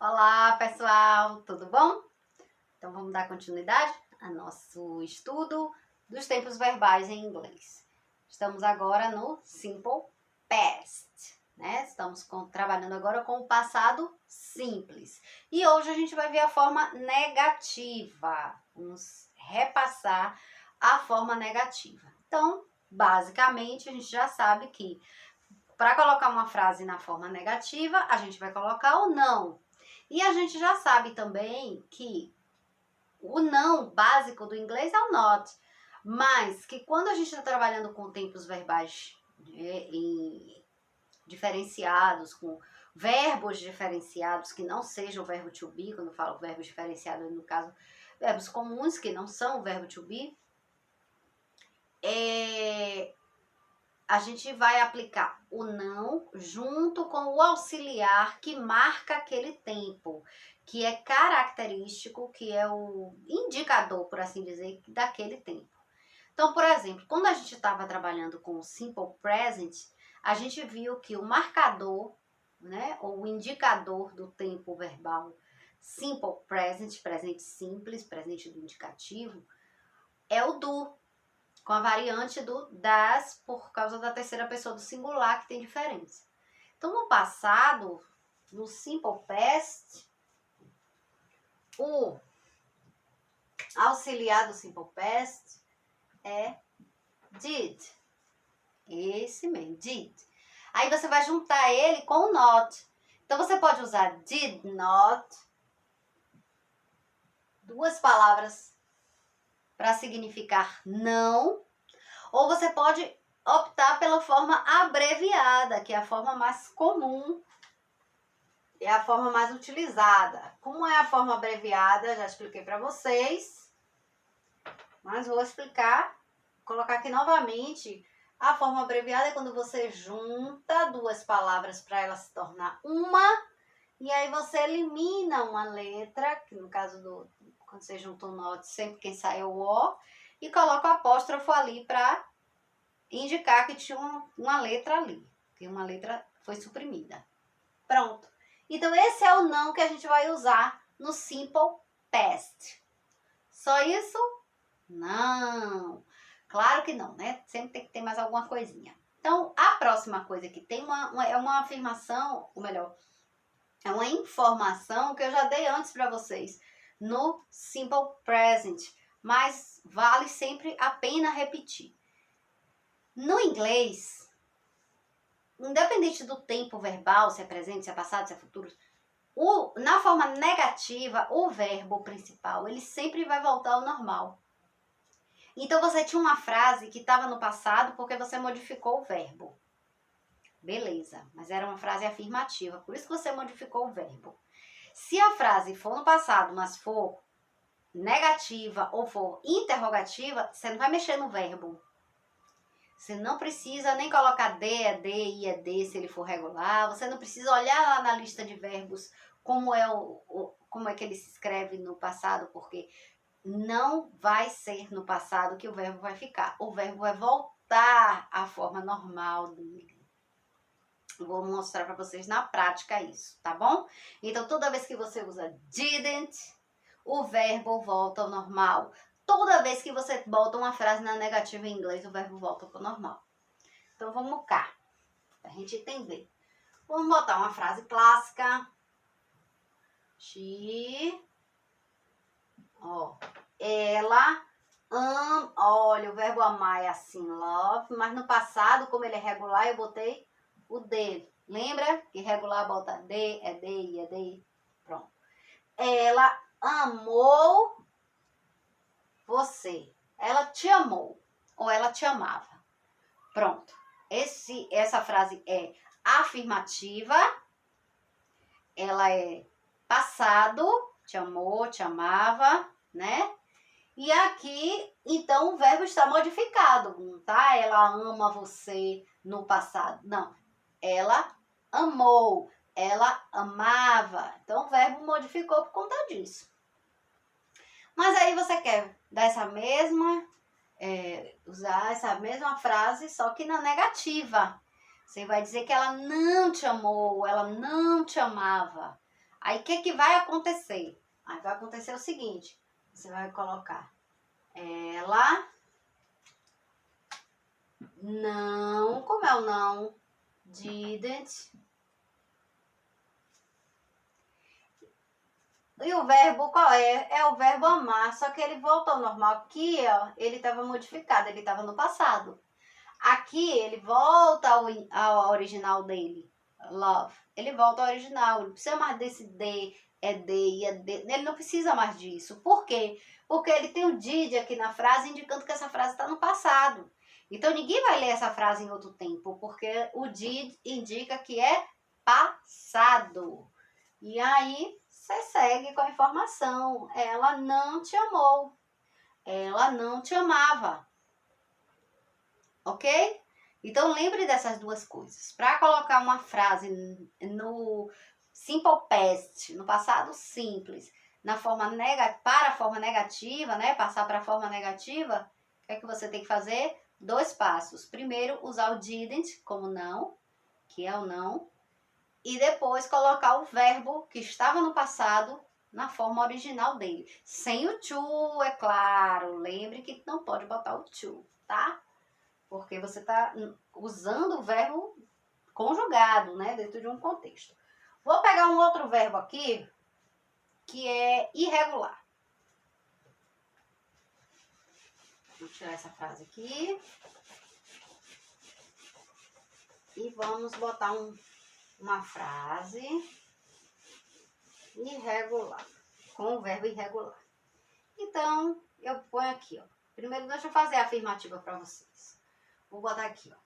Olá, pessoal, tudo bom? Então vamos dar continuidade ao nosso estudo dos tempos verbais em inglês. Estamos agora no Simple Past, né? Estamos trabalhando agora com o passado simples. E hoje a gente vai ver a forma negativa. Vamos repassar a forma negativa. Então, basicamente, a gente já sabe que para colocar uma frase na forma negativa, a gente vai colocar o não. E a gente já sabe também que o não básico do inglês é o not. Mas que quando a gente está trabalhando com tempos verbais diferenciados, com verbos diferenciados, que não sejam o verbo to be, quando eu falo verbos diferenciados, no caso, verbos comuns, que não são o verbo to be, a gente vai aplicar o não junto com o auxiliar que marca aquele tempo, que é característico, que é o indicador, por assim dizer, daquele tempo. Então, por exemplo, quando a gente estava trabalhando com o Simple Present, a gente viu que o marcador, né, ou o indicador do tempo verbal Simple Present, presente simples, presente do indicativo, é o do, com a variante do das por causa da terceira pessoa do singular, que tem diferença. Então, no passado, no Simple Past, o auxiliar do Simple Past é did. Esse mesmo, did. Aí você vai juntar ele com o not. Então, você pode usar did not, duas palavras para significar não, ou você pode optar pela forma abreviada, que é a forma mais comum, é a forma mais utilizada. Como é a forma abreviada, já expliquei para vocês, mas vou explicar, colocar aqui novamente. A forma abreviada é quando você junta duas palavras para ela se tornar uma, e aí você elimina uma letra, que no caso do quando você junta o not, sempre quem sai é o O, e coloca o apóstrofo ali para indicar que tinha uma letra ali, que uma letra foi suprimida. Pronto. Então, esse é o não que a gente vai usar no Simple Past. Só isso? Não. Claro que não, né? Sempre tem que ter mais alguma coisinha. Então, a próxima coisa que tem é uma afirmação, ou melhor, é uma informação que eu já dei antes para vocês no Simple Present, mas vale sempre a pena repetir. No inglês, independente do tempo verbal, se é presente, se é passado, se é futuro, na forma negativa, o verbo principal, ele sempre vai voltar ao normal. Então, você tinha uma frase que estava no passado porque você modificou o verbo. Beleza, mas era uma frase afirmativa, por isso que você modificou o verbo. Se a frase for no passado, mas for negativa ou for interrogativa, você não vai mexer no verbo. Você não precisa nem colocar D é D, I é D, se ele for regular. Você não precisa olhar lá na lista de verbos como é que ele se escreve no passado, porque não vai ser no passado que o verbo vai ficar. O verbo vai voltar à forma normal dele. Vou mostrar para vocês na prática isso, tá bom? Então, toda vez que você usa didn't, o verbo volta ao normal. Toda vez que você bota uma frase na negativa em inglês, o verbo volta para o normal. Então, vamos cá, para a gente entender. Vamos botar uma frase clássica. Ela olha, o verbo amar é assim, love, mas no passado, como ele é regular, eu botei o D. Lembra que regular bota D, é D, I é D. Pronto. Ela amou você. Ela te amou ou ela te amava. Pronto. Essa frase é afirmativa. Ela é passado, te amou, te amava, né? E aqui, então, o verbo está modificado, não tá? Ela ama você no passado. Não. Ela amou, ela amava. Então, o verbo modificou por conta disso. Mas aí você quer dar usar essa mesma frase, só que na negativa. Você vai dizer que ela não te amou, ela não te amava. Aí, o que vai acontecer? Aí vai acontecer o seguinte, você vai colocar ela não, como é o não? Didn't. E o verbo qual é? É o verbo amar, só que ele voltou ao normal. Aqui, ó, ele estava modificado, ele estava no passado. Aqui, ele volta ao original dele, love. Ele volta ao original, ele não precisa mais desse de, é de e é de. Ele não precisa mais disso. Por quê? Porque ele tem o did aqui na frase, indicando que essa frase está no passado. Então, ninguém vai ler essa frase em outro tempo, porque o did indica que é passado. E aí, você segue com a informação. Ela não te amou. Ela não te amava. Ok? Então, lembre dessas duas coisas. Para colocar uma frase no simple past, no passado simples, na forma para a forma negativa, né? Passar para a forma negativa, o que é que você tem que fazer? 2 passos. Primeiro, usar o didn't como não, que é o não. E depois colocar o verbo que estava no passado na forma original dele. Sem o to, é claro. Lembre que não pode botar o to, tá? Porque você está usando o verbo conjugado, né? Dentro de um contexto. Vou pegar um outro verbo aqui, que é irregular. Vou tirar essa frase aqui. E vamos botar uma frase irregular, com o verbo irregular. Então, eu ponho aqui, ó. Primeiro, deixa eu fazer a afirmativa para vocês. Vou botar aqui, ó.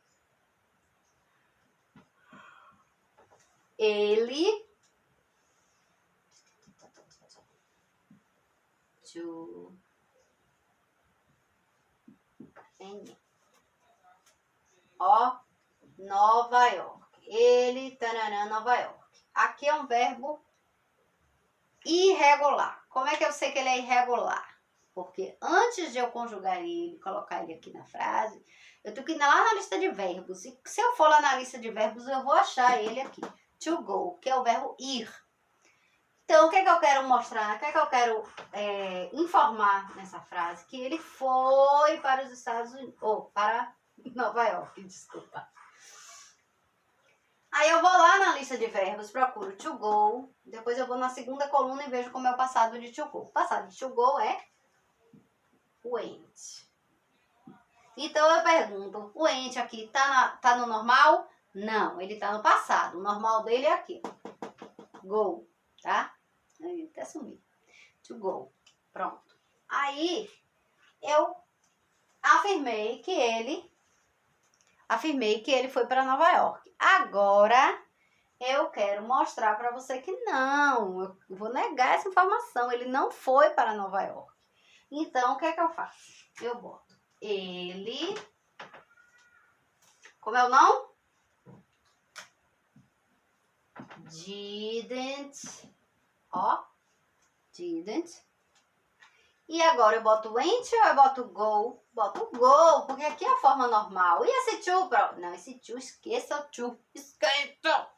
Ele Nova York. Ele, tarará, Nova York. Aqui é um verbo irregular. Como é que eu sei que ele é irregular? Porque antes de eu conjugar ele, colocar ele aqui na frase, eu tenho que ir lá na lista de verbos. E se eu for lá na lista de verbos, eu vou achar ele aqui. To go, que é o verbo ir. Então, o que é que eu quero mostrar? O que é que eu quero informar nessa frase? Que ele foi para os Estados Unidos, ou para Nova York, desculpa. Aí eu vou lá na lista de verbos, procuro to go, depois eu vou na segunda coluna e vejo como é o passado de to go. O passado de to go é went. Então eu pergunto, o went aqui tá no normal? Não, ele tá no passado. O normal dele é aqui. Go, tá? Aí até sumiu. To go. Pronto. Aí eu afirmei que ele foi para Nova York. Agora eu quero mostrar para você que não, eu vou negar essa informação. Ele não foi para Nova York. Então, o que é que eu faço? Eu boto ele. Como é o não? Didn't. Ó. Didn't. E agora eu boto went ou eu boto go? Boto go, porque aqui é a forma normal. E esse to? Não, esse to, esqueça o to. Esqueça!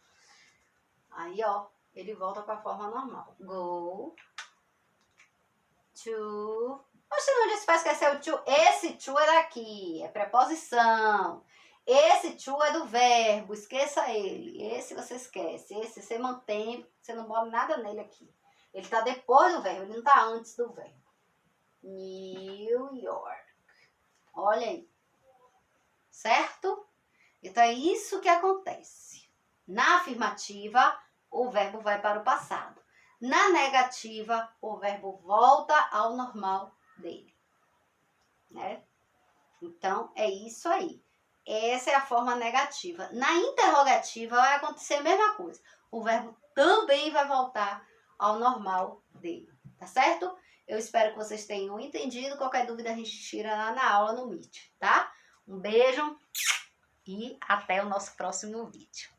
Aí, ó, ele volta para a forma normal. Go to. Você não disse para esquecer o to? Esse to é daqui, é preposição. Esse to é do verbo, esqueça ele. Esse você esquece. Esse você mantém, você não bota nada nele aqui. Ele está depois do verbo, ele não está antes do verbo. New York. Olha aí. Certo? Então é isso que acontece. Na afirmativa, o verbo vai para o passado. Na negativa, o verbo volta ao normal dele. Né? Então é isso aí. Essa é a forma negativa. Na interrogativa vai acontecer a mesma coisa. O verbo também vai voltar ao normal dele. Tá certo? Eu espero que vocês tenham entendido. Qualquer dúvida a gente tira lá na aula no Meet, tá? Um beijo e até o nosso próximo vídeo.